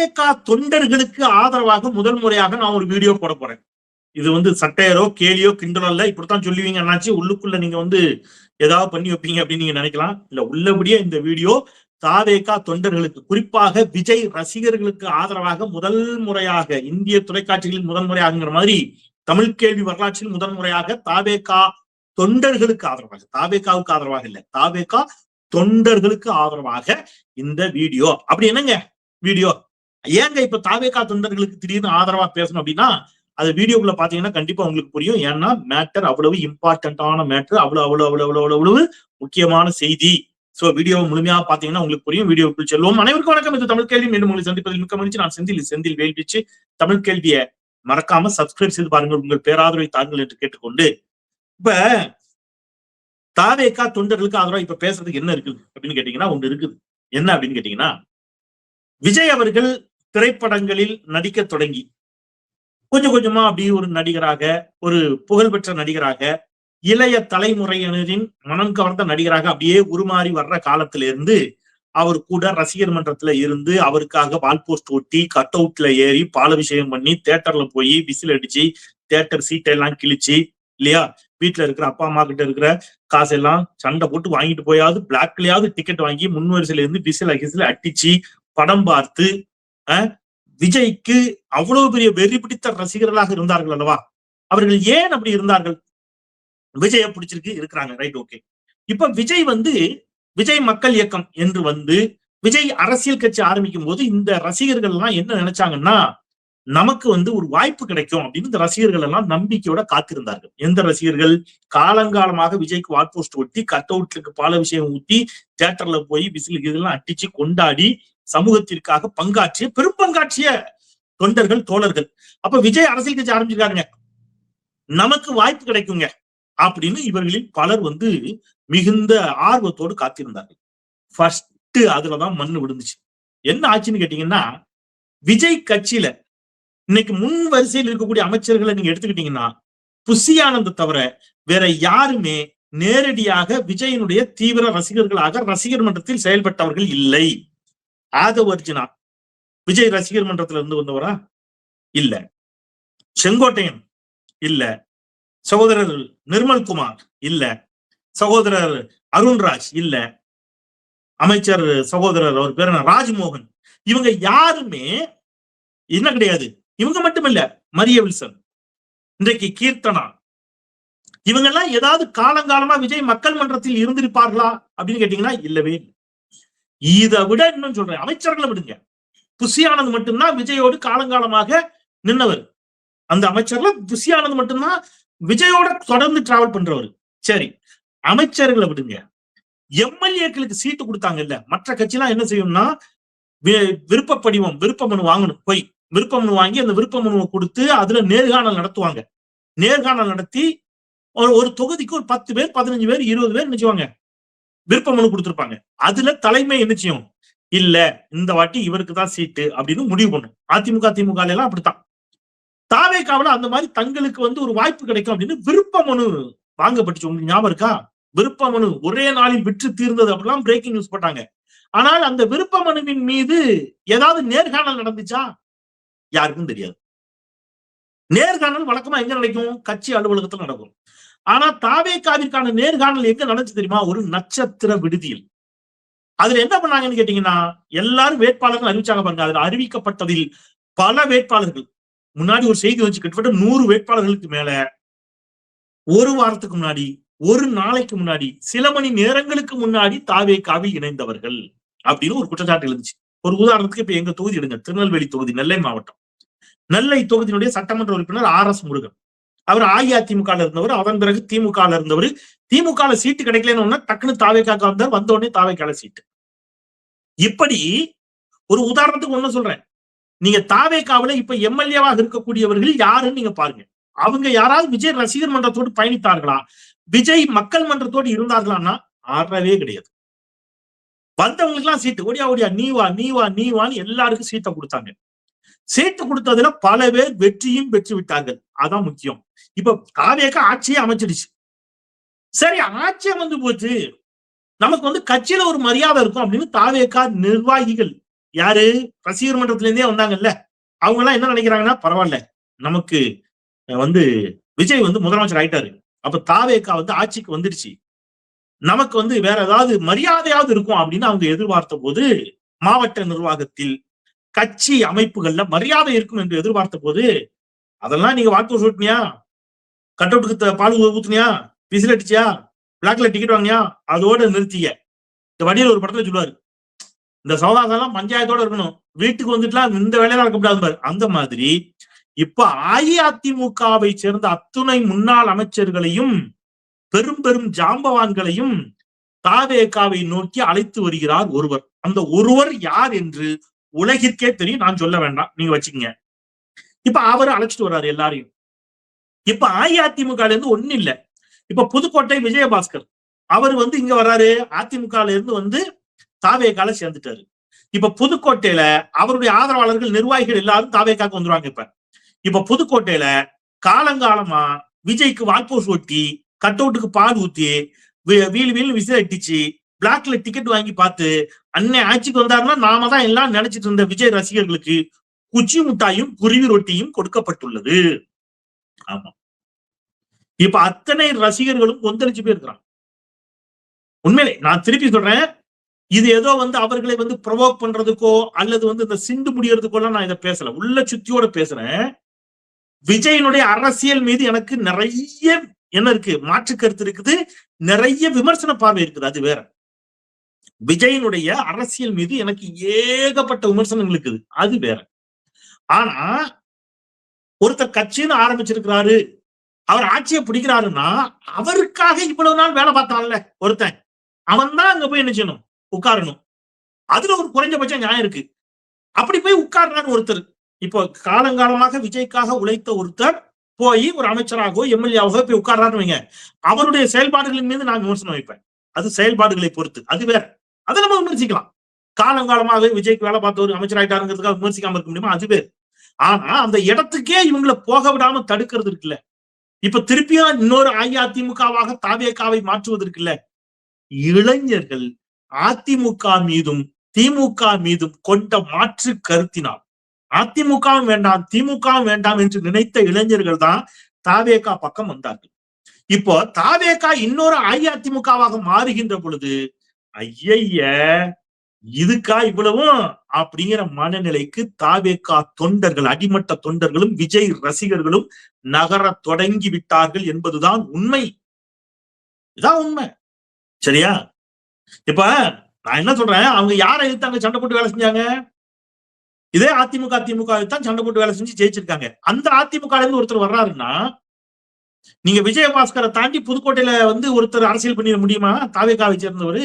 தாவேகா தொண்டர்களுக்கு ஆதரவாக முதல் முறையாக நான் ஒரு வீடியோ போட போறேன். இது வந்து சட்டையரோ கேலியோ கிண்டலோ இல்ல, இப்படித்தான் சொல்லுவீங்க என்னாச்சு உள்ளுக்குள்ள நீங்க வந்து ஏதாவது பண்ணி வைப்பீங்க அப்படின்னு நீங்க நினைக்கலாம். இல்ல, உள்ளபடியே இந்த வீடியோ தாவேகா தொண்டர்களுக்கு, குறிப்பாக விஜய் ரசிகர்களுக்கு ஆதரவாக முதல் முறையாக இந்திய தொலைக்காட்சிகளில் முதல் முறையாகிற மாதிரி தமிழ் கேள்வி வரலாற்றில் முதல் முறையாக தாவேகா தொண்டர்களுக்கு ஆதரவாக, தாவேகாவுக்கு ஆதரவாக இல்ல, தாவேகா தொண்டர்களுக்கு ஆதரவாக இந்த வீடியோ. அப்படி என்னங்க வீடியோ? ஏங்க இப்ப தாவேகா தொண்டர்களுக்கு திடீர்னு ஆதரவா பேசணும் அப்படின்னா, அது வீடியோக்குள்ள பாத்தீங்கன்னா கண்டிப்பா உங்களுக்கு புரியும். ஏன்னா மேட்டர் அவ்வளவு இம்பார்ட்டன்டான மேட்டர், அவ்வளவு முக்கியமான செய்தி. சோ வீடியோ முழுமையாக பாத்தீங்கன்னா உங்களுக்கு புரியும். வீடியோக்குள் செல்வோம். அனைவருக்கும் வணக்கம். இது தமிழ் கேள்வி. மீண்டும் உங்களை சந்திப்பதில் மிக்க மகிழ்ச்சி. நான் செந்தில் வேல்விச்சு. தமிழ் கேள்வியை மறக்காம சப்ஸ்கிரைப் செய்து பாருங்கள், உங்கள் பேராதரவை தாருங்கள் என்று கேட்டுக்கொண்டு, இப்ப தாவேகா தொண்டர்களுக்கு ஆதரவா இப்ப பேசுறதுக்கு என்ன இருக்குது அப்படின்னு கேட்டீங்கன்னா ஒன்று இருக்குது. என்ன அப்படின்னு கேட்டீங்கன்னா, விஜய் அவர்கள் திரைப்படங்களில் நடிக்க தொடங்கி கொஞ்சம் கொஞ்சமா அப்படி ஒரு நடிகராக, ஒரு புகழ்பெற்ற நடிகராக, இளைய தலைமுறையினரின் மனம் கவர்ந்த நடிகராக அப்படியே உருமாறி வர்ற காலத்துல இருந்து அவர் கூட ரசிகர் மன்றத்துல இருந்து அவருக்காக வால் போஸ்ட் ஒட்டி, கட் அவுட்ல ஏறி, பாலாபிஷேகம் பண்ணி, தியேட்டர்ல போய் விசில் அடிச்சு, தியேட்டர் சீட்டை எல்லாம் கிழிச்சு, இல்லையா, வீட்டுல இருக்கிற அப்பா அம்மா கிட்ட இருக்கிற காசெல்லாம் சண்டை போட்டு வாங்கிட்டு போயாவது பிளாக்லயாவது டிக்கெட் வாங்கி முன்வரிசையில இருந்து விசில அட்டிச்சு படம் பார்த்து விஜய்க்கு அவ்வளவு பெரிய வெறி பிடித்த ரசிகர்களாக இருந்தார்கள் அல்லவா? அவர்கள் ஏன் அப்படி இருந்தார்கள்? விஜய பிடிச்சிருக்கு இருக்கிறாங்க, ரைட், ஓகே. இப்ப விஜய் வந்து விஜய் மக்கள் இயக்கம் என்று வந்து விஜய் அரசியல் கட்சி ஆரம்பிக்கும் போது இந்த ரசிகர்கள் எல்லாம் என்ன நினைச்சாங்கன்னா, நமக்கு வந்து ஒரு வாய்ப்பு கிடைக்கும் அப்படின்னு இந்த ரசிகர்கள் எல்லாம் நம்பிக்கையோட காத்திருந்தார்கள். எந்த ரசிகர்கள்? காலங்காலமாக விஜய்க்கு வால் போஸ்ட் ஒட்டி, கட் அவுட்லுக்கு பாலாபிஷேகம் ஊட்டி, தியேட்டர்ல போய் விசில் இதெல்லாம் அட்டிச்சு கொண்டாடி சமூகத்திற்காக பங்காற்றிய, பெரும்பங்காற்றிய தொண்டர்கள், தோழர்கள். அப்ப விஜய் அரசியல் கட்சி ஆரம்பிச்சிருக்காருங்க, நமக்கு வாய்ப்பு கிடைக்குங்க அப்படின்னு இவர்களில் பலர் வந்து மிகுந்த ஆர்வத்தோடு காத்திருந்தார்கள். ஃபர்ஸ்ட் அதுலதான் மண்ணு விழுந்துச்சு. என்ன ஆச்சுன்னு கேட்டீங்கன்னா, விஜய் கட்சியில இன்னைக்கு முன் வரிசையில் இருக்கக்கூடிய அமைச்சர்களை நீங்க எடுத்துக்கிட்டீங்கன்னா, புஷி ஆனந்த் தவிர வேற யாருமே நேரடியாக விஜயனுடைய தீவிர ரசிகர்களாக ரசிகர் மன்றத்தில் செயல்பட்டவர்கள் இல்லை. ஆதவ் அர்ஜுனா விஜய் ரசிகர் மன்றத்துல இருந்து வந்தவரா? இல்ல. செங்கோட்டையன் இல்ல. சகோதரர் நிர்மல்குமார் இல்ல. சகோதரர் அருண்ராஜ் இல்ல. அமைச்சர் சகோதரர் அவர் பேர் என்ன, ராஜ்மோகன், இவங்க யாருமே என்ன கிடையாது. இவங்க மட்டும் இல்ல, மரிய வில்சன், இன்றைக்கு கீர்த்தனா, இவங்க எல்லாம் ஏதாவது காலங்காலமா விஜய் மக்கள் மன்றத்தில் இருந்திருப்பார்களா அப்படின்னு கேட்டீங்கன்னா இல்லவே இல்லை. இதை விட இன்னும் சொல்றேன், அமைச்சர்களை விடுங்க, புஷி ஆனந்த் மட்டும்தான் விஜயோடு காலங்காலமாக நின்னவர். அந்த அமைச்சர்ல புஷி ஆனந்த் மட்டும்தான் விஜயோட தொடர்ந்து டிராவல் பண்றவர். சரி, அமைச்சர்களை விடுங்க, எம்எல்ஏக்களுக்கு சீட்டு கொடுத்தாங்கல்ல. மற்ற கட்சியெல்லாம் என்ன செய்யும்னா, விருப்ப படிவம், விருப்ப மனு வாங்கணும், போய் விருப்ப மனு வாங்கி அந்த விருப்ப மனுவை கொடுத்து அதுல நேர்காணல் நடத்துவாங்க. நேர்காணல் நடத்தி ஒரு தொகுதிக்கு ஒரு 10 பேர், 15 பேர், 20 பேர் நினைச்சுவாங்க, விருப்ப மனு கொடுத்திருப்பாங்க. அதுல தலைமை என்ன செய்யும்? இல்ல, இந்த வாட்டி இவருக்கு தான் சீட்டு அப்படின்னு முடிவு பண்ணும். அதிமுக திமுக எல்லாம் அப்படித்தான். தாவேகாவுல அந்த மாதிரி தங்களுக்கு வந்து ஒரு வாய்ப்பு கிடைக்கும் அப்படின்னு விருப்ப மனு வாங்கப்பட்டுச்சு. உங்களுக்கு ஞாபகம் இருக்கா? விருப்ப மனு ஒரே நாளில் விற்று தீர்ந்தது அப்படிலாம் பிரேக்கிங் நியூஸ் போட்டாங்க. ஆனால் அந்த விருப்ப மனுவின் மீது ஏதாவது நேர்காணல் நடந்துச்சா? யாருக்கும் தெரியாது. நேர்காணல் வழக்கமா எங்க நடக்கும்? கட்சி அலுவலகத்தில் நடக்கும். ஆனா தாவேகாவிற்கான நேர்காணல் எங்க நடந்துச்சு தெரியுமா? ஒரு நட்சத்திர விடுதியில். அதுல என்ன பண்ணாங்கன்னு கேட்டீங்கன்னா, எல்லாரும் வேட்பாளர்கள் அறிவிச்சாங்க பாருங்க. அதுல அறிவிக்கப்பட்டதில் பல வேட்பாளர்கள், முன்னாடி ஒரு செய்தி வச்சு கிட்டத்தட்ட 100 வேட்பாளர்களுக்கு மேல ஒரு வாரத்துக்கு முன்னாடி, ஒரு நாளைக்கு முன்னாடி, சில மணி நேரங்களுக்கு முன்னாடி தாவேகாவில் இணைந்தவர்கள் அப்படின்னு ஒரு குற்றச்சாட்டு இருந்துச்சு. ஒரு உதாரணத்துக்கு இப்ப எங்க தொகுதி எடுங்க, திருநெல்வேலி தொகுதி, நெல்லை மாவட்டம். நெல்லை தொகுதியினுடைய சட்டமன்ற உறுப்பினர் RS முருகன். அவர் அஇஅதிமுக இருந்தவர், அதன் பிறகு திமுக இருந்தவர். திமுக சீட்டு கிடைக்கலன்னு டக்குன்னு தாவேகாக்கு வந்தார், வந்த உடனே தாவேகால சீட்டு. இப்படி ஒரு உதாரணத்துக்கு ஒண்ணு சொல்றேன். நீங்க தாவேகாவில இப்ப எம்எல்ஏவாக இருக்கக்கூடியவர்கள் யாருன்னு நீங்க பாருங்க. அவங்க யாராவது விஜய் ரசிகர் மன்றத்தோடு பயணித்தார்களா? விஜய் மக்கள் மன்றத்தோடு இருந்தார்களான்னா ஆறவே கிடையாது. வந்தவங்களுக்கு எல்லாம் சீட்டு, ஓடியா நீ வான்னு எல்லாருக்கும் சீட்டை கொடுத்தாங்க. சீட்டு கொடுத்ததுல பல பேர் வெற்றியும் பெற்று விட்டார்கள். அதான் முக்கியம். இப்ப தாவேகா ஆட்சியை அமைச்சிடுச்சு. சரி, ஆட்சி அமைந்து போச்சு, நமக்கு வந்து கட்சியில ஒரு மரியாதை இருக்கும் அப்படின்னு தாவேகா நிர்வாகிகள் யாரு ரசிகர் மன்றத்துல இருந்தே வந்தாங்கல்ல, அவங்க எல்லாம் என்ன நினைக்கிறாங்கன்னா, பரவாயில்ல நமக்கு வந்து விஜய் வந்து முதலமைச்சர் ஆயிட்டாரு, அப்ப தாவேகா வந்து ஆட்சிக்கு வந்துடுச்சு, நமக்கு வந்து வேற ஏதாவது மரியாதையாவது இருக்கும் அப்படின்னு அவங்க எதிர்பார்த்த போது, மாவட்ட நிர்வாகத்தில் கட்சி அமைப்புகள்ல மரியாதை இருக்கும் என்று எதிர்பார்த்த போது, அதெல்லாம் நீங்க வாக்கு சூட்டினியா, கட் அவுட்டுக்கு பால் ஊத்துனியா, விசில் அடிச்சியா, பிளாக்ல டிக்கெட் வாங்கியா, அதோட நிறுத்திய. இந்த வடிவேல் ஒரு படத்துல சொல்லுவாரு, இந்த சௌதாசெல்லாம் பஞ்சாயத்தோட இருக்கணும், வீட்டுக்கு வந்துட்டுலாம் இந்த வேலையெல்லாம் இருக்கக்கூடாது பாரு. அந்த மாதிரி இப்ப அஇஅதிமுகவை சேர்ந்த அத்துணை முன்னாள் அமைச்சர்களையும் பெரும் பெரும் ஜாம்பவான்களையும் தாவேகாவை நோக்கி அழைத்து வருகிறார் ஒருவர். அந்த ஒருவர் யார் என்று உலகிற்கே தெரியும், நான் சொல்ல வேண்டாம், நீங்க வச்சுக்கங்க. இப்ப அவரு அழைச்சிட்டு வர்றாரு எல்லாரையும். இப்ப அஇஅதிமுக இருந்து ஒண்ணு இல்ல, இப்ப புதுக்கோட்டை விஜயபாஸ்கர் அவர் வந்து இங்க வர்றாரு, அதிமுக இருந்து வந்து தாவேகால சேர்ந்துட்டாரு. இப்ப புதுக்கோட்டையில அவருடைய ஆதரவாளர்கள் நிர்வாகிகள் எல்லாரும் தாவேகாக்கு வந்துருவாங்க. இப்ப புதுக்கோட்டையில காலங்காலமா விஜய்க்கு வால்போஸ் ஒட்டி, கட் அவுட்டுக்கு பால் ஊத்தி, வீல் வீல் விசில் அடிச்சு, பிளாக்ல டிக்கெட் வாங்கி பார்த்து அன்னை ஆட்சிக்கு வந்தாருன்னா நாம தான் எல்லாம் நினைச்சிட்டு இருந்த விஜய் ரசிகர்களுக்கு குச்சி முட்டாயும் குருவி ரொட்டியும் கொடுக்கப்பட்டுள்ளது. ஆமா, இப்ப அத்தனை ரசிகர்களும் கொந்தளிச்சு போயிருக்கிறான். உண்மையிலே நான் திருப்பி சொல்றேன், இது ஏதோ வந்து அவர்களை வந்து ப்ரொவோக் பண்றதுக்கோ அல்லது வந்து இந்த சிண்டு முடியறதுக்கோ நான் இதை பேசல, உள்ள சுத்தியோட பேசுறேன். விஜயனுடைய அரசியல் மீது எனக்கு நிறைய என்ன இருக்கு, மாற்று கருத்து இருக்குது, நிறைய விமர்சன பார்வை இருக்குது, அது வேற. விஜயனுடைய அரசியல் மீது எனக்கு ஏகப்பட்ட விமர்சனங்கள் இருக்குது, அது வேற. ஆனா ஒருத்தர் கட்சின்னு ஆரம்பிச்சிருக்கிறாரு, அவர் ஆட்சியை பிடிக்கிறாருன்னா அவருக்காக இவ்வளவு நாள் வேலை பார்த்தான்ல ஒருத்தன், அவன் தான் அங்க போய் என்ன செய்யணும், உட்காரணும். அதுல ஒரு குறைஞ்சபட்ச நியாயம் இருக்கு. அப்படி போய் உட்கார்றாரு ஒருத்தர். இப்போ காலங்காலமாக விஜய்க்காக உழைத்த ஒருத்தர் போய் ஒரு அமைச்சராகவோ எம்எல்ஏவாகவோ போய் உட்கார்றாருன்னு வைங்க, அவருடைய செயல்பாடுகளின் மீது நான் விமர்சனம் வைப்பேன். அது செயல்பாடுகளை பொறுத்து, அது வேற. அதை நம்ம விமர்சிக்கலாம். காலங்காலமாக விஜய்க்கு வேலை பார்த்த ஒரு அமைச்சர் ஆயிட்டாருங்கிறதுக்காக விமர்சிக்காம இருக்க முடியுமா, அது வேறு. ஆனா அந்த இடத்துக்கே இவங்களை போக விடாம தடுக்கிறது இருக்குல்ல, இப்ப திருப்பியும் இன்னொரு அஇஅதிமுகவாக தாவேகாவை மாற்றுவது இருக்குல்ல, இளைஞர்கள் அதிமுக மீதும் திமுக மீதும் கொண்ட மாற்று கருத்தினால் அதிமுகவும் வேண்டாம் திமுகவும் வேண்டாம் என்று நினைத்த இளைஞர்கள் தான் தாவேகா பக்கம் வந்தார்கள். இப்போ தாவேகா இன்னொரு அஇஅதிமுகவாக மாறுகின்ற பொழுது, ஐய இதுக்கா இவ்வளவும் அப்படிங்கிற மனநிலைக்கு தாவேகா தொண்டர்கள், அடிமட்ட தொண்டர்களும் விஜய் ரசிகர்களும் நகர தொடங்கி விட்டார்கள் என்பதுதான் உண்மை. இதான் உண்மை, சரியா? இப்ப நான் என்ன சொல்றேன், அவங்க யாரை எதிர்த்தாங்க சண்டை போட்டு வேலை செஞ்சாங்க? இதே அதிமுக தான் சண்டை போட்டு வேலை செஞ்சு ஜெயிச்சிருக்காங்க. அந்த அதிமுக இருந்து ஒருத்தர் வர்றாருன்னா, நீங்க விஜயபாஸ்கரை தாண்டி புதுக்கோட்டையில வந்து ஒருத்தர் அரசியல் பண்ணிட முடியுமா? தாவேகாவை சேர்ந்தவர்.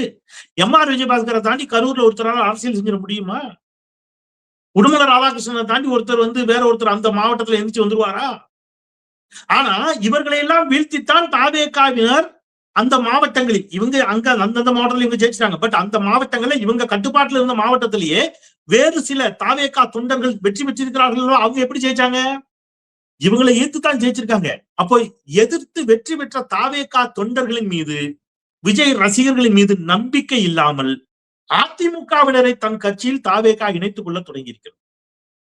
எம்ஆர் விஜயபாஸ்கரை தாண்டி கரூர்ல ஒருத்தரால அரசியல் செஞ்சிட முடியுமா? உடுமலை ராதாகிருஷ்ணனை தாண்டி ஒருத்தர் வந்து வேற ஒருத்தர் அந்த மாவட்டத்துல எந்திரிச்சு வந்துருவாரா? ஆனா இவர்களை எல்லாம் வீழ்த்தித்தான் தாவேகாவினர் அந்த மாவட்டங்களில், இவங்க அங்க அந்தந்த மாவட்டத்தில் இவங்க ஜெயிச்சிட்டாங்க. பட் அந்த மாவட்டங்கள்ல இவங்க கட்டுப்பாட்டுல இருந்த மாவட்டத்திலேயே வேறு சில தாவேகா தொண்டர்கள் வெற்றி பெற்றிருக்கிறார்களோ, அவங்க எப்படி ஜெயிச்சாங்க? இவங்களை எதிர்த்துத்தான் ஜெயிச்சிருக்காங்க. அப்போ எதிர்த்து வெற்றி பெற்ற தாவேகா தொண்டர்களின் மீது, விஜய் ரசிகர்களின் மீது நம்பிக்கை இல்லாமல் அதிமுகவினரை தன் கட்சியில் தாவேகா இணைத்துக் கொள்ள தொடங்கி இருக்கிறது.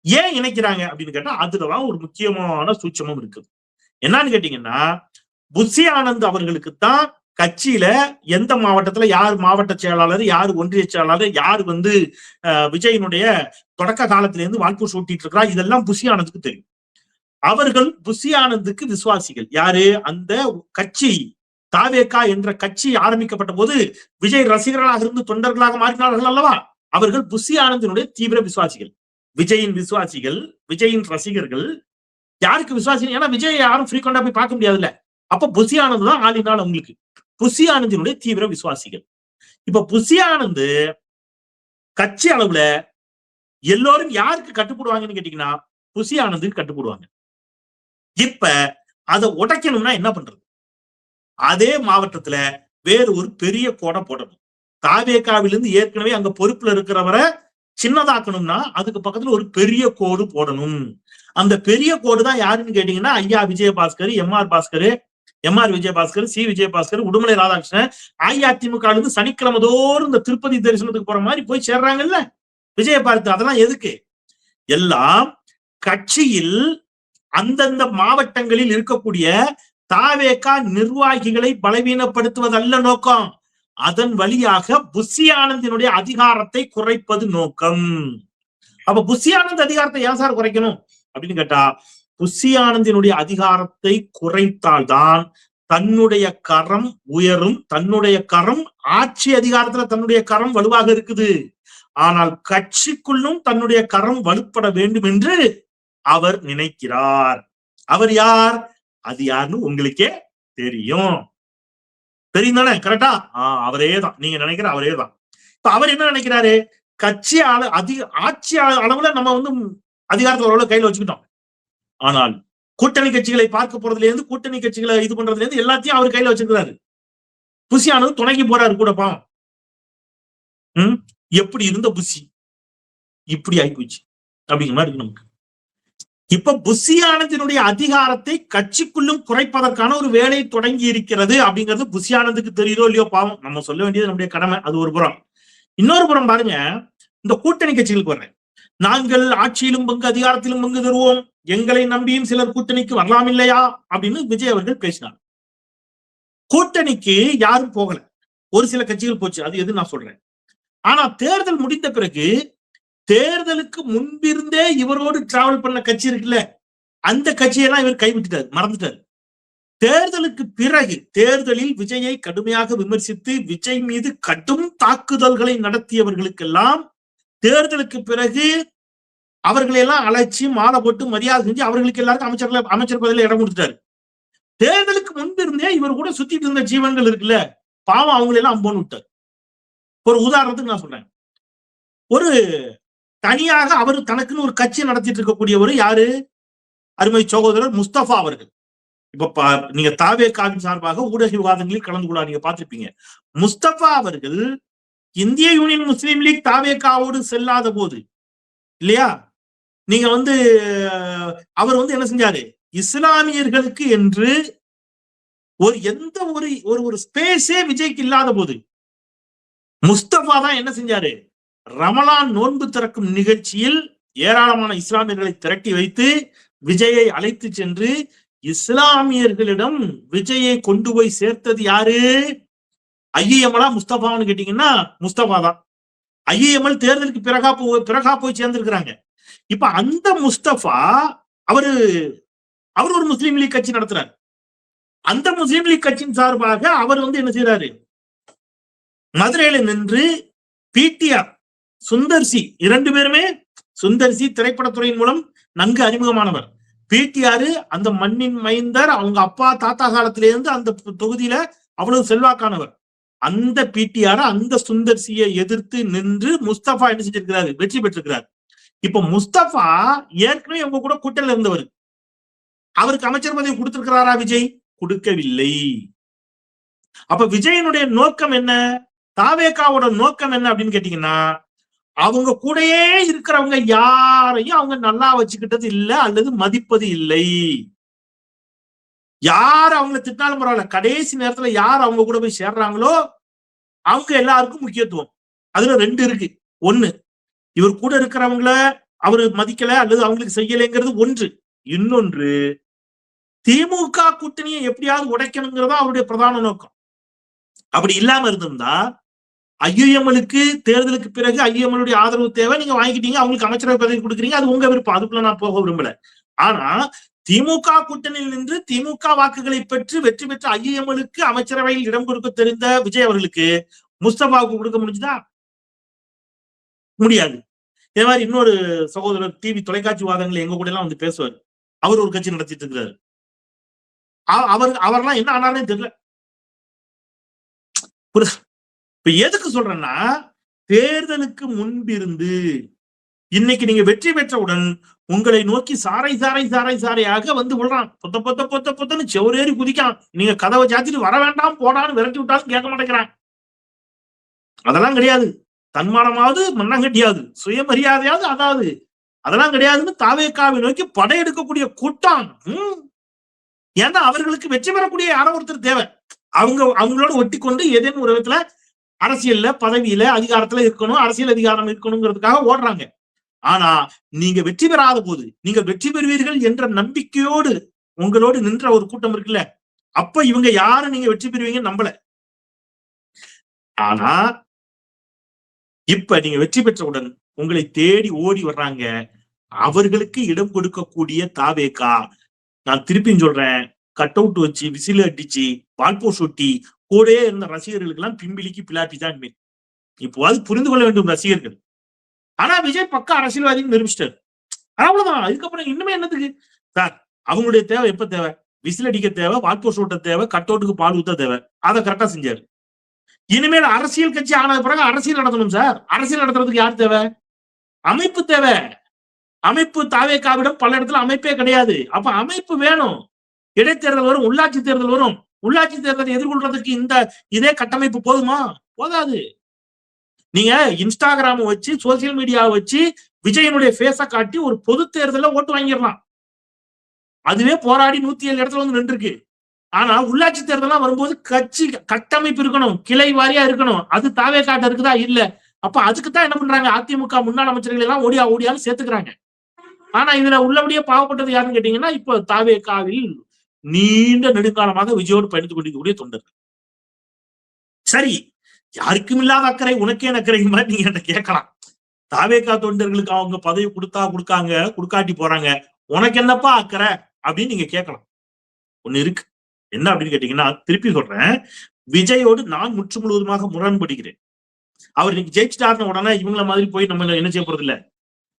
ஏன் இணைக்கிறாங்க அப்படின்னு கேட்டா, அதுலதான் ஒரு முக்கியமான சூட்சமும் இருக்குது. என்னன்னு கேட்டீங்கன்னா, புஷி ஆனந்த் அவர்களுக்கு தான் கட்சியில எந்த மாவட்டத்துல யார் மாவட்ட செயலாளர், யார் ஒன்றிய செயலாளர், யார் வந்து விஜயனுடைய தொடக்க காலத்தில இருந்து வால்பூ சூட்டிட்டு இருக்கிறா, இதெல்லாம் புஷி ஆனந்துக்கு தெரியும். அவர்கள் புஷி ஆனந்துக்கு விசுவாசிகள். யாரு? அந்த கட்சி தாவேகா என்ற கட்சி ஆரம்பிக்கப்பட்ட போது விஜய் ரசிகர்களாக இருந்து தொண்டர்களாக மாறினார்கள் அல்லவா, அவர்கள் புஷி ஆனந்தினுடைய தீவிர விசுவாசிகள். விஜயின் விசுவாசிகள், விஜயின் ரசிகர்கள் யாருக்கு விசுவாசி? ஏன்னா விஜய் யாரும் ஃப்ரீக்வெண்டா போய் பார்க்க முடியாதுல்ல. அப்ப புஷி ஆனந்த் தான் ஆளினால் அவங்களுக்கு புஷி ஆனந்தினுடைய தீவிர விசுவாசிகள். இப்ப புஷி ஆனந்த் கட்சி அளவுல எல்லோரும் யாருக்கு கட்டுப்படுவாங்கன்னு கேட்டீங்கன்னா, புஷி ஆனந்துக்கு கட்டுப்படுவாங்க. இப்ப அதை உடைக்கணும்னா என்ன பண்றது? அதே மாவட்டத்துல வேறு ஒரு பெரிய கோடை போடணும். தாவேகாவிலிருந்து ஏற்கனவே அங்க பொறுப்புல இருக்கிறவரை சின்னதாக்கணும்னா அதுக்கு பக்கத்துல ஒரு பெரிய கோடு போடணும். அந்த பெரிய கோடு தான் யாருன்னு கேட்டீங்கன்னா, ஐயா விஜயபாஸ்கர், எம்ஆர் விஜயபாஸ்கர், சி விஜயபாஸ்கர், உடுமலை ராதாகிருஷ்ணன் அஇஅதிமுக இருந்து சனிக்கிழமை தோறும் இந்த திருப்பதி தரிசனத்துக்கு போற மாதிரி போய் சேர்றாங்கல்ல. விஜயை பார்த்து. அதெல்லாம் எதுக்கு? எல்லாம் கட்சியில் அந்தந்த மாவட்டங்களில் இருக்கக்கூடிய தாவேகா நிர்வாகிகளை பலவீனப்படுத்துவதல்ல நோக்கம். அதன் வழியாக புஷி ஆனந்தினுடைய அதிகாரத்தை குறைப்பது நோக்கம். அப்ப புஷி ஆனந்த் அதிகாரத்தை ஏன் சார் குறைக்கணும் அப்படின்னு கேட்டா, புஷி ஆனந்தினுடைய அதிகாரத்தை குறைத்தால்தான் தன்னுடைய கரம் உயரும். தன்னுடைய கரம் ஆட்சி அதிகாரத்துல தன்னுடைய கரம் வலுவாக இருக்குது. ஆனால் கட்சிக்குள்ளும் தன்னுடைய கரம் வலுப்பட வேண்டும் என்று அவர் நினைக்கிறார். அவர் யார்? அது யாருன்னு உங்களுக்கே தெரியும். தெரியும் தானே? கரெக்டா? அவரே தான். நீங்க நினைக்கிற அவரே தான். இப்ப அவர் என்ன நினைக்கிறாரு? கட்சி ஆட்சி அளவுல நம்ம வந்து அதிகாரத்தை கையில வச்சுக்கிட்டோம். ஆனால் கூட்டணி கட்சிகளை பார்க்க போறதுல இருந்து, கூட்டணி கட்சிகளை இது பண்றதுல இருந்து எல்லாத்தையும் அவர் கையில வச்சிருக்கிறாரு. புஷி ஆனந்த் துணைக்கு போறாரு கூட. பாவம். எப்படி இருந்த புஷி இப்படி ஆயிப்போச்சு அப்படிங்கிற மாதிரி இருக்கு நமக்கு. இப்ப புஷி ஆனந்தினுடைய அதிகாரத்தை கட்சிக்குள்ளும் குறைப்பதற்கான ஒரு வேலை தொடங்கி இருக்கிறது அப்படிங்கிறது புஷி ஆனந்துக்கு தெரியுதோ இல்லையோ பாவம். நம்ம சொல்ல வேண்டியது நம்முடைய கடமை. அது ஒரு புறம். இன்னொரு புறம் பாருங்க, இந்த கூட்டணி கட்சிகளுக்கு வர்றேன். நாங்கள் ஆட்சியிலும் பங்கு அதிகாரத்திலும் பங்கு தருவோம், எங்களை நம்பியும் சிலர் கூட்டணிக்கு வரலாம் இல்லையா அப்படின்னு விஜய் அவர்கள் பேசினார். கூட்டணிக்கு யாரும் போகல, ஒரு சில கட்சிகள் போச்சு. அது எது நான் சொல்றேன். ஆனா தேர்தல் முடிந்த பிறகு, தேர்தலுக்கு முன்பிருந்தே இவரோடு டிராவல் பண்ண கட்சி இருக்குல்ல, அந்த கட்சியெல்லாம் இவர் கைவிட்டுட்டாரு, மறந்துட்டாரு. தேர்தலுக்கு பிறகு, தேர்தலில் விஜயை கடுமையாக விமர்சித்து விஜய் மீது கடும் தாக்குதல்களை நடத்தியவர்களுக்கெல்லாம் தேர்தலுக்கு பிறகு அவர்களை எல்லாம் அழைச்சி மாலை போட்டு மரியாதை செஞ்சு அவர்களுக்கு எல்லாருக்கும் அமைச்சர் பதவியில இடம் கொடுத்துட்டாரு. தேர்தலுக்கு முன்பிருந்தே இவர் கூட சுத்திட்டு இருந்த ஜீவன்கள் இருக்குல்ல, பாவம் அவங்களெல்லாம் அம்போன்னு விட்டார். ஒரு உதாரணத்துக்கு நான் சொல்றேன். ஒரு தனியாக அவர் தனக்குன்னு ஒரு கட்சி நடத்திட்டு இருக்கக்கூடியவர் யாரு? அருமை சகோதரர் முஸ்தபா அவர்கள். இப்ப நீங்க தாவேகாவின் சார்பாக ஊடக விவாதங்களில் கலந்து கொள்ள நீங்க பார்த்திருப்பீங்க. முஸ்தபா அவர்கள் இந்திய யூனியன் முஸ்லீம் லீக் தாவேகாவோடு செல்லாத போது இல்லையா, நீங்க வந்து அவர் வந்து என்ன செஞ்சாரு? இஸ்லாமியர்களுக்கு என்று ஒரு எந்த ஒரு ஸ்பேஸே விஜய்க்கு இல்லாத போது முஸ்தபா தான் என்ன செஞ்சாரு? ரமலான் நோன்பு திறக்கும் நிகழ்ச்சியில் ஏராளமான இஸ்லாமியர்களை திரட்டி வைத்து விஜயை அழைத்து சென்று இஸ்லாமியர்களிடம் விஜயை கொண்டு போய் சேர்த்தது யாரு? ஐஎம்எலா முஸ்தபான்னு கேட்டீங்கன்னா முஸ்தபா தான். ஐஎம்எல் தேர்தலுக்கு பிறகா போய் சேர்ந்திருக்கிறாங்க. இப்ப அந்த முஸ்தபா அவரு ஒரு முஸ்லீம் லீக் கட்சி நடத்துறாரு. அந்த முஸ்லீம் லீக் கட்சியின் சார்பாக அவர் வந்து என்ன செய்யறாரு? மதுரையில நின்று பிடிஆர் சுந்தர்சி, இரண்டு பேருமே சுந்தர்சி திரைப்படத்துறையின் மூலம் நன்கு அறிமுகமானவர். பிடிஆர் அந்த மண்ணின் மைந்தர், அவங்க அப்பா தாத்தா காலத்திலிருந்து அந்த தொகுதியில அவ்வளவு செல்வாக்கானவர். அந்த பிடிஆர் அந்த சுந்தர்சியை எதிர்த்து நின்று முஸ்தபா என்ன செஞ்சிருக்கிறாரு? வெற்றி பெற்றிருக்கிறார். இப்ப முஸ்தபா ஏற்கனவே அவங்க கூட கூட்டணியில் இருந்தவர். அவருக்கு அமைச்சர் பதவி கொடுத்திருக்கிறாரா விஜய்? கொடுக்கவில்லை. அப்ப விஜயனுடைய நோக்கம் என்ன? தாவேகாவோட நோக்கம் என்ன அப்படின்னு கேட்டீங்கன்னா, அவங்க கூடயே இருக்கிறவங்க யாரையும் அவங்க நல்லா வச்சுக்கிட்டது இல்லை அல்லது மதிப்பது இல்லை. யார் அவங்களை திட்டாலும் பரவாயில்ல, கடைசி நேரத்துல யார் அவங்க கூட போய் சேர்றாங்களோ அவங்க எல்லாருக்கும் முக்கியத்துவம். அதுல ரெண்டு இருக்கு. ஒண்ணு, இவர் கூட இருக்கிறவங்கள அவரு மதிக்கல அல்லது அவங்களுக்கு செய்யலைங்கிறது ஒன்று. இன்னொன்று, திமுக கூட்டணியை எப்படியாவது உடைக்கணுங்கிறதா அவருடைய பிரதான நோக்கம். அப்படி இல்லாம இருந்திருந்தா ஐஎம்எலுக்கு தேர்தலுக்கு பிறகு ஐஎம்எலுடைய ஆதரவு தேவை, நீங்க வாங்கிட்டீங்க, அவங்களுக்கு அமைச்சரவை பதவி கொடுக்குறீங்க, அது உங்க விருப்பம், அதுக்குள்ள நான் போக விரும்பல. ஆனா திமுக கூட்டணியில் நின்று திமுக வாக்குகளை பெற்று வெற்றி பெற்ற ஐஎம்எலுக்கு அமைச்சரவையில் இடம் கொடுக்க தெரிந்த விஜய் அவர்களுக்கு முஸ்தபாவுக்கு கொடுக்க முடிஞ்சுதா? முடியாது. இதே மாதிரி இன்னொரு சகோதரர் டிவி தொலைக்காட்சி வாதங்கள் எங்க கூட எல்லாம் வந்து பேசுவார். அவர் ஒரு கட்சி நடத்திட்டு இருக்கிறாரு. அவர்லாம் என்ன ஆனாலே தெரியல. இப்ப எதுக்கு சொல்றேன்னா, தேர்தலுக்கு முன்பிருந்து இன்னைக்கு நீங்க வெற்றி பெற்றவுடன் உங்களை நோக்கி சாரையாக வந்து விடுறான். பொத்தன்னு செவரேறி குதிக்கான். நீங்க கதவை சாத்திட்டு வர வேண்டாம் போடான்னு விரட்டி விட்டாலும் கேட்க மாட்டேங்கிறான். அதெல்லாம் கிடையாது. தன்மானமாவது மண்ணங்கட்டியாவது, சுயமரியாதையாவது அதாவது அதெல்லாம் கிடையாதுன்னு தாவேகாவை நோக்கி படையெடுக்கக்கூடிய கூட்டம். ஏன்னா அவர்களுக்கு வெற்றி பெறக்கூடிய யாரோ ஒருத்தர் தேவை. அவங்களோட ஒட்டி கொண்டு ஏதேனும் ஒரு விதத்துல அரசியல்ல பதவியில அதிகாரத்துல இருக்கணும், அரசியல் அதிகாரம் இருக்கணுங்கிறதுக்காக ஓடுறாங்க. ஆனா நீங்க வெற்றி பெறாத போது, நீங்க வெற்றி பெறுவீர்கள் என்ற நம்பிக்கையோடு உங்களோடு நின்ற ஒரு கூட்டம் இருக்குல்ல, அப்ப இவங்க யாரும் நீங்க வெற்றி பெறுவீங்கன்னு நம்பல. ஆனா இப்ப நீங்க வெற்றி பெற்றவுடன் உங்களை தேடி ஓடி வர்றாங்க. அவர்களுக்கு இடம் கொடுக்கக்கூடிய தாவேகா, நான் திருப்பியும் சொல்றேன், கட் அவுட் வச்சு விசில் அடிச்சு வால்போ சுட்டி கூடயே இருந்த ரசிகர்களுக்கு எல்லாம் பிம்பிலிக்கு பிளாப்பி தான் மீன். இப்போ அது புரிந்து கொள்ள வேண்டும் ரசிகர்கள். ஆனா விஜய் பக்கா அரசியல்வாதின்னு நிரூபிச்சிட்டாரு. அவ்வளவுதான். அதுக்கப்புறம் இன்னுமே என்னத்துக்கு சார்? அவங்களுடைய தேவை எப்ப தேவை? விசில் அடிக்க தேவை, வால்போ சூட்ட தேவை, கட் அவுட்டுக்கு பால் ஊத்த தேவை. அதை கரெக்டா செஞ்சாரு. இனிமேல் அரசியல் கட்சி ஆனது பிறகு அரசியல் நடத்தணும் சார். அரசியல் நடத்துறதுக்கு யார் தேவை? அமைப்பு தேவை. அமைப்பு தாவேகாவிடம் பல இடத்துல அமைப்பே கிடையாது. அப்ப அமைப்பு வேணும். இடைத்தேர்தல் வரும், உள்ளாட்சி தேர்தல் வரும். உள்ளாட்சி தேர்தலை எதிர்கொள்றதுக்கு இந்த இதே கட்டமைப்பு போதுமா? போதாது. நீங்க இன்ஸ்டாகிராம் வச்சு சோசியல் மீடியா வச்சு விஜயனுடைய பேஸ காட்டி ஒரு பொது தேர்தல ஓட்டு வாங்கிடலாம். அதுவே போராடி 107 இடத்துல வந்து நின்றுருக்கு. ஆனா உள்ளாட்சி தேர்தலாம் வரும்போது கட்சி கட்டமைப்பு இருக்கணும், கிளை வாரியா இருக்கணும். அது தாவேகாட்ட இருக்குதா? இல்ல. அப்ப அதுக்குத்தான் என்ன பண்றாங்க? அதிமுக முன்னாள் அமைச்சர்கள் எல்லாம் ஓடியான்னு சேர்த்துக்கிறாங்க. ஆனா இதுல உள்ளபடியே பாவப்பட்டது யாருன்னு கேட்டீங்கன்னா, இப்ப தாவேகாவில் நீண்ட நெடுங்காலமாக விஜயோடு பயணித்துக் கொண்டிருக்கக்கூடிய தொண்டர்கள். சரி, யாருக்கும் இல்லாத அக்கறை உனக்கே அக்கறை மாதிரி நீங்க என்கிட்ட கேட்கலாம். தாவேகா தொண்டர்களுக்கு அவங்க பதவி கொடுத்தா கொடுக்காங்க, கொடுக்காட்டி போறாங்க, உனக்கு என்னப்பா அக்கறை அப்படின்னு நீங்க கேட்கலாம். ஒண்ணு இருக்கு. என்ன அப்படின்னு கேட்டீங்கன்னா, திருப்பி சொல்றேன், விஜயோடு நான் முற்று முழுவதுமாக முரண்படுகிறேன். அவர் இன்னைக்கு ஜெயிச்சிட்டாருன்னு உடனே இவங்கள மாதிரி போய் நம்ம என்ன செய்ய போறது இல்ல.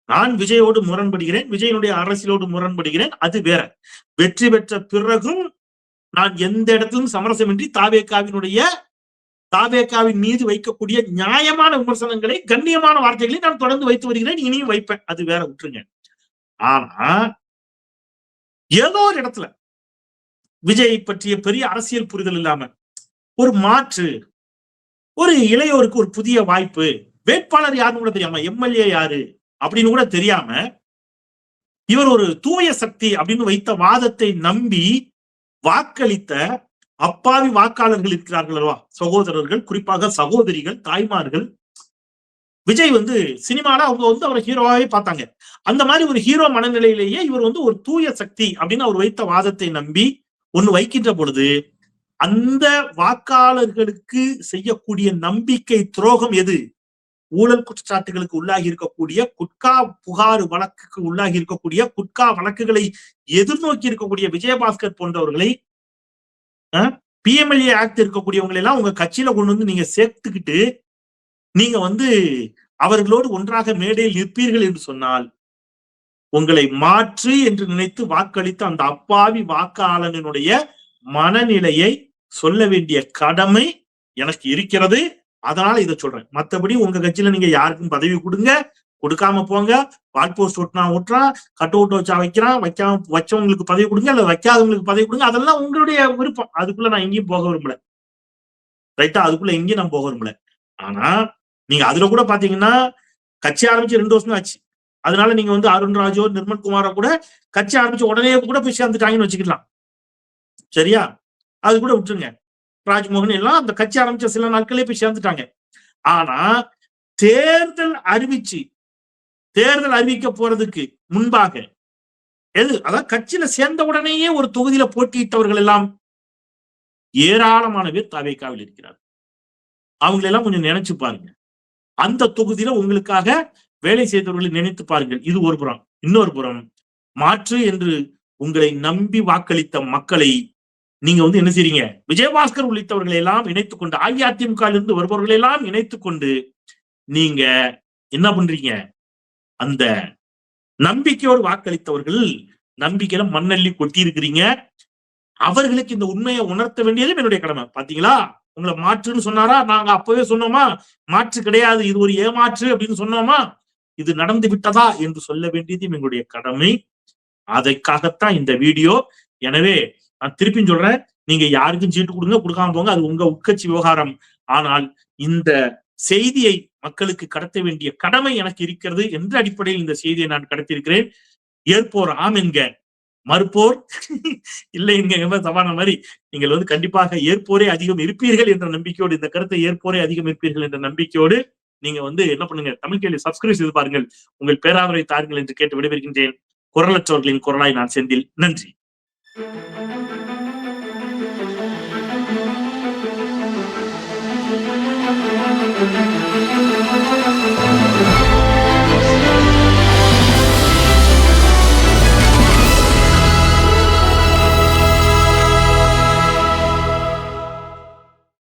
நான் விஜயோடு முரண்படுகிறேன், விஜயனுடைய அரசியலோடு முரண்படுகிறேன். அது வேற. வெற்றி பெற்ற பிறகும் நான் எந்த இடத்திலும் சமரசமின்றி தாவேகாவின் மீது வைக்கக்கூடிய நியாயமான விமர்சனங்களை, கண்ணியமான வார்த்தைகளை நான் தொடர்ந்து வைத்து வருகிறேன், இனியும் வைப்பேன். அது வேற, விட்டுருங்க. ஆனா ஏதோ ஒரு இடத்துல விஜய் பற்றிய பெரிய அரசியல் புரிதல் இல்லாம ஒரு மாற்று, ஒரு இளையோருக்கு ஒரு புதிய வாய்ப்பு, வேட்பாளர் யாருன்னு கூட தெரியாம, எம்எல்ஏ யாரு அப்படின்னு கூட தெரியாம, இவர் ஒரு தூய சக்தி அப்படின்னு வைத்த வாதத்தை நம்பி வாக்களித்த அப்பாவி வாக்காளர்கள் இருக்கிறார்கள் அல்லவா? சகோதரர்கள், குறிப்பாக சகோதரிகள், தாய்மார்கள். விஜய் சினிமால அவங்க அவரை ஹீரோவாவே பார்த்தாங்க. அந்த மாதிரி ஒரு ஹீரோ மனநிலையிலேயே இவர் ஒரு தூய சக்தி அப்படின்னு அவர் வைத்த வாதத்தை நம்பி ஒண்ணு வைக்கின்ற பொழுது, அந்த வாக்காளர்களுக்கு செய்யக்கூடிய நம்பிக்கை துரோகம் எது? ஊழல் குற்றச்சாட்டுகளுக்கு உள்ளாகி இருக்கக்கூடிய, குட்கா புகார் வழக்குக்கு உள்ளாகி இருக்கக்கூடிய, குட்கா வழக்குகளை எதிர்நோக்கி இருக்கக்கூடிய விஜயபாஸ்கர் போன்றவர்களை, பிஎம்எல்ஏ ஆக்ட் இருக்கக்கூடியவங்களை எல்லாம் உங்க கட்சியில கொண்டு வந்து நீங்க சேர்த்துக்கிட்டு நீங்க அவர்களோடு ஒன்றாக மேடையில் நிற்பீர்கள் என்று சொன்னால், உங்களை மாற்று என்று நினைத்து வாக்களித்த அந்த அப்பாவி வாக்காளனுடைய மனநிலையை சொல்ல வேண்டிய கடமை எனக்கு இருக்கிறது. அதனால இதை சொல்றேன். மத்தபடி உங்க கட்சியில நீங்க யாருக்கும் பதவி கொடுங்க, கொடுக்காம போங்க, வால் போஸ்ட் ஓட்டினா ஓட்டுறான், கட் அவுட் வச்சா வைக்கிறான், வச்சவங்களுக்கு பதவி கொடுங்க, இல்ல வைக்காதவங்களுக்கு பதவி கொடுங்க. அதெல்லாம் உங்களுடைய விருப்பம். அதுக்குள்ள நான் எங்கேயும் போக விரும்பல. ரைட்டா? அதுக்குள்ள எங்கேயும் நான் போக விரும்பல. ஆனா நீங்க அதுல கூட பாத்தீங்கன்னா, கட்சி ஆரம்பிச்சு 2 வருஷம் ஆச்சு. அதனால நீங்க அருண்ராஜோ, நிர்மல்குமாரோ கூட கட்சி ஆரம்பிச்சு உடனே கூட போய் சேர்ந்துட்டாங்கன்னு வச்சுக்கலாம். சரியா? அது கூட விட்டுருங்க. ராஜ்மோகன் எல்லாம் அந்த கட்சி ஆரம்பிச்ச சில நாட்களே போய் சேர்ந்துட்டாங்க. ஆனா தேர்தல் அறிவிக்க போறதுக்கு முன்பாக அதாவது கட்சியில சேர்ந்த உடனேயே ஒரு தொகுதியில போட்டியிட்டவர்கள் எல்லாம் ஏராளமான பேர் தாவேகாவில் இருக்கிறார். அவங்களெல்லாம் கொஞ்சம் நினைச்சு பாருங்க. அந்த தொகுதியில உங்களுக்காக வேலை செய்தவர்களை நினைத்து பாருங்கள். இது ஒரு புறம். இன்னொரு புறம், மாற்று என்று உங்களை நம்பி வாக்களித்த மக்களை நீங்க என்ன செய்றீங்க? விஜயபாஸ்கர் உள்ளிட்டவர்களை எல்லாம் இணைத்துக் கொண்டு, அஇஅதிமுக இருந்து வருபவர்களை எல்லாம் இணைத்துக் கொண்டு நீங்க என்ன பண்றீங்க? அந்த நம்பிக்கையோடு வாக்களித்தவர்கள் நம்பிக்கையில மண்ணள்ளி கொட்டி இருக்கிறீங்க. அவர்களுக்கு இந்த உண்மையை உணர்த்த வேண்டியதும் என்னுடைய கடமை. பாத்தீங்களா, உங்களை மாற்றுன்னு சொன்னாரா? நாங்க அப்பவே சொன்னோமா மாற்று கிடையாது, இது ஒரு ஏமாற்று அப்படின்னு சொன்னோமா? இது நடந்து விட்டதா என்று சொல்ல வேண்டியதும் எங்களுடைய கடமை. அதற்காகத்தான் இந்த வீடியோ. எனவே நான் திருப்பியும் சொல்றேன், நீங்க யாருக்கும் சீட்டு கொடுங்க, கொடுக்காம போங்க, அது உங்க உட்கட்சி விவகாரம். ஆனால் இந்த செய்தியை மக்களுக்கு கடத்த வேண்டிய கடமை எனக்கு இருக்கிறது என்ற அடிப்படையில் இந்த செய்தியை நான் கடத்தியிருக்கிறேன். ஏற்போர் ஆம் என்க. மறுப்போர் இல்லை என்கிற சமான மாதிரி நீங்கள் வந்து கண்டிப்பாக ஏற்போரே அதிகம் இருப்பீர்கள் என்ற நம்பிக்கையோடு, இந்த கருத்தை ஏற்போரே அதிகம் இருப்பீர்கள் என்ற நம்பிக்கையோடு நீங்க வந்து என்ன பண்ணுங்க, தமிழ் கேள்வி சப்ஸ்கிரைப் செய்து பாருங்கள், உங்கள் பேராதரவை தாருங்கள் என்று கேட்டு விடைபெறுகின்றேன். குரலற்றவர்களின் குரலாய் நான் செந்தில். நன்றி. Thank you.